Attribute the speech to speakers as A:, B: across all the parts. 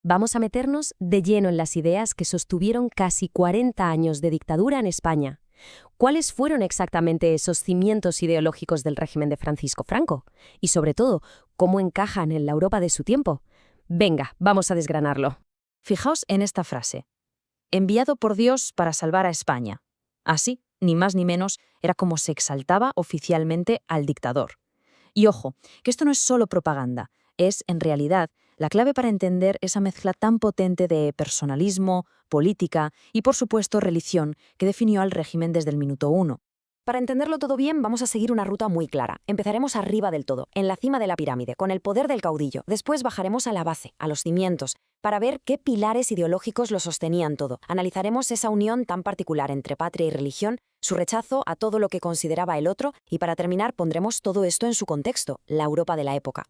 A: Vamos a meternos de lleno en las ideas que sostuvieron casi 40 años de dictadura en España. ¿Cuáles fueron exactamente esos cimientos ideológicos del régimen de Francisco Franco? Y sobre todo, ¿cómo encajan en la Europa de su tiempo? Venga, vamos a desgranarlo.
B: Fijaos en esta frase. Enviado por Dios para salvar a España. Así, ni más ni menos, era como se exaltaba oficialmente al dictador. Y ojo, que esto no es solo propaganda, es, en realidad, la clave para entender esa mezcla tan potente de personalismo, política y, por supuesto, religión que definió al régimen desde el minuto uno.
C: Para entenderlo todo bien, vamos a seguir una ruta muy clara. Empezaremos arriba del todo, en la cima de la pirámide, con el poder del caudillo. Después bajaremos a la base, a los cimientos, para ver qué pilares ideológicos lo sostenían todo. Analizaremos esa unión tan particular entre patria y religión, su rechazo a todo lo que consideraba el otro, y para terminar pondremos todo esto en su contexto, la Europa de la época.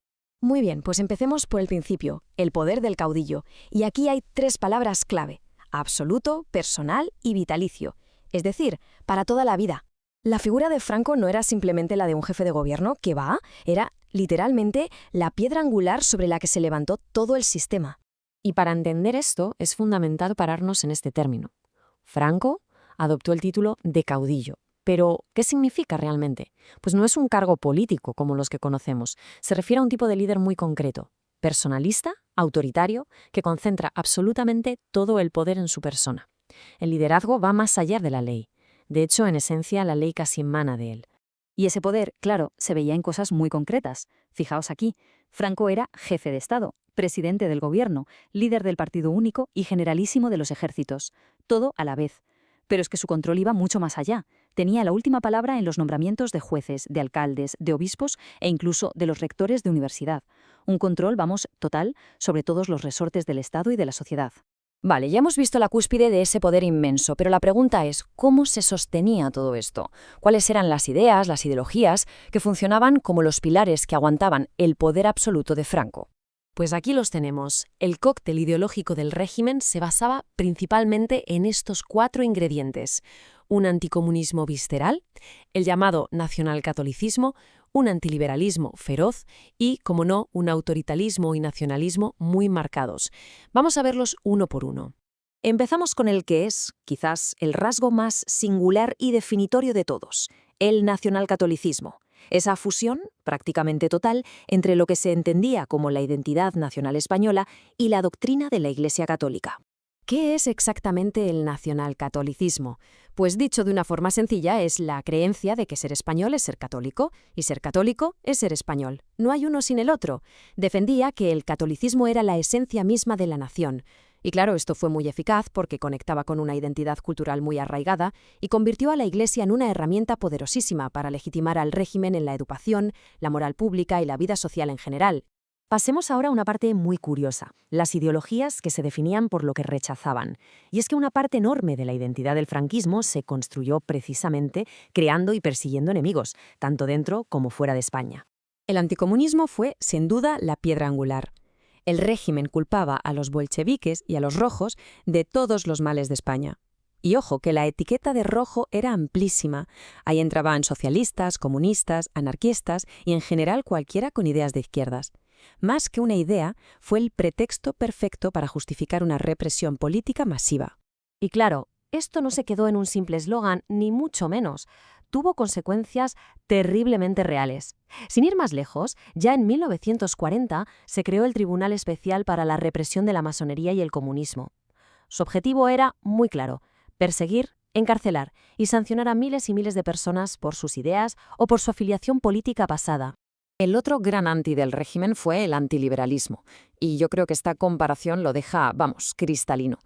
A: Muy bien, pues empecemos por el principio, el poder del caudillo. Y aquí hay 3 palabras clave: absoluto, personal y vitalicio. Es decir, para toda la vida. La figura de Franco no era simplemente la de un jefe de gobierno, que era literalmente la piedra angular sobre la que se levantó todo el sistema.
B: Y para entender esto es fundamental pararnos en este término. Franco adoptó el título de caudillo. Pero, ¿qué significa realmente? Pues no es un cargo político como los que conocemos. Se refiere a un tipo de líder muy concreto, personalista, autoritario, que concentra absolutamente todo el poder en su persona. El liderazgo va más allá de la ley. De hecho, en esencia, la ley casi emana de él.
D: Y ese poder, claro, se veía en cosas muy concretas. Fijaos aquí, Franco era jefe de Estado, presidente del gobierno, líder del Partido Único y generalísimo de los ejércitos. Todo a la vez. Pero es que su control iba mucho más allá. Tenía la última palabra en los nombramientos de jueces, de alcaldes, de obispos e incluso de los rectores de universidad. Un control, total, sobre todos los resortes del Estado y de la sociedad.
C: Vale, ya hemos visto la cúspide de ese poder inmenso, pero la pregunta es, ¿cómo se sostenía todo esto? ¿Cuáles eran las ideas, las ideologías, que funcionaban como los pilares que aguantaban el poder absoluto de Franco?
A: Pues aquí los tenemos. El cóctel ideológico del régimen se basaba principalmente en estos 4 ingredientes: un anticomunismo visceral, el llamado nacionalcatolicismo, un antiliberalismo feroz y, como no, un autoritarismo y nacionalismo muy marcados. Vamos a verlos uno por uno.
B: Empezamos con el que es, quizás, el rasgo más singular y definitorio de todos, el nacionalcatolicismo. Esa fusión, prácticamente total, entre lo que se entendía como la identidad nacional española y la doctrina de la Iglesia católica.
A: ¿Qué es exactamente el nacionalcatolicismo? Pues dicho de una forma sencilla, es la creencia de que ser español es ser católico, y ser católico es ser español. No hay uno sin el otro. Defendía que el catolicismo era la esencia misma de la nación. Y claro, esto fue muy eficaz porque conectaba con una identidad cultural muy arraigada y convirtió a la Iglesia en una herramienta poderosísima para legitimar al régimen en la educación, la moral pública y la vida social en general.
B: Pasemos ahora a una parte muy curiosa, las ideologías que se definían por lo que rechazaban. Y es que una parte enorme de la identidad del franquismo se construyó precisamente creando y persiguiendo enemigos, tanto dentro como fuera de España.
A: El anticomunismo fue, sin duda, la piedra angular. El régimen culpaba a los bolcheviques y a los rojos de todos los males de España. Y ojo, que la etiqueta de rojo era amplísima. Ahí entraban socialistas, comunistas, anarquistas y en general cualquiera con ideas de izquierdas. Más que una idea, fue el pretexto perfecto para justificar una represión política masiva. Y claro, esto no se quedó en un simple eslogan, ni mucho menos. Tuvo consecuencias terriblemente reales. Sin ir más lejos, ya en 1940 se creó el Tribunal Especial para la Represión de la Masonería y el Comunismo. Su objetivo era muy claro: perseguir, encarcelar y sancionar a miles y miles de personas por sus ideas o por su afiliación política pasada.
B: El otro gran anti del régimen fue el antiliberalismo, y yo creo que esta comparación lo deja, cristalino.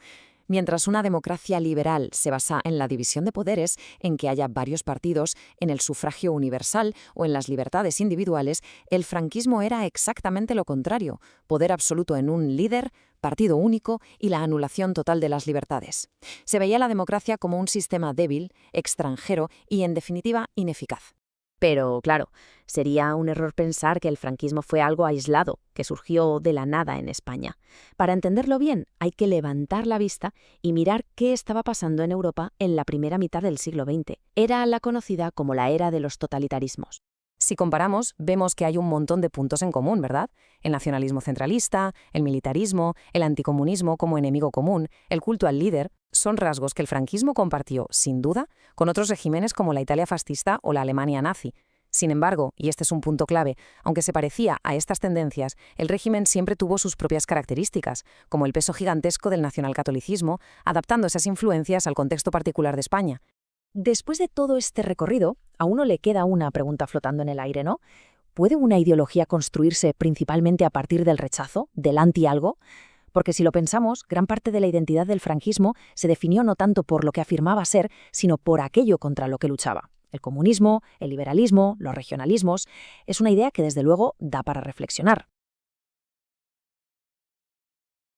B: Mientras una democracia liberal se basa en la división de poderes, en que haya varios partidos, en el sufragio universal o en las libertades individuales, el franquismo era exactamente lo contrario: poder absoluto en un líder, partido único y la anulación total de las libertades. Se veía la democracia como un sistema débil, extranjero y, en definitiva, ineficaz.
A: Pero, claro, sería un error pensar que el franquismo fue algo aislado, que surgió de la nada en España. Para entenderlo bien, hay que levantar la vista y mirar qué estaba pasando en Europa en la primera mitad del siglo XX. Era la conocida como la era de los totalitarismos.
B: Si comparamos, vemos que hay un montón de puntos en común, ¿verdad? El nacionalismo centralista, el militarismo, el anticomunismo como enemigo común, el culto al líder, son rasgos que el franquismo compartió, sin duda, con otros regímenes como la Italia fascista o la Alemania nazi. Sin embargo, y este es un punto clave, aunque se parecía a estas tendencias, el régimen siempre tuvo sus propias características, como el peso gigantesco del nacionalcatolicismo, adaptando esas influencias al contexto particular de España.
C: Después de todo este recorrido, a uno le queda una pregunta flotando en el aire, ¿no? ¿Puede una ideología construirse principalmente a partir del rechazo, del anti-algo? Porque si lo pensamos, gran parte de la identidad del franquismo se definió no tanto por lo que afirmaba ser, sino por aquello contra lo que luchaba. El comunismo, el liberalismo, los regionalismos, es una idea que desde luego da para reflexionar.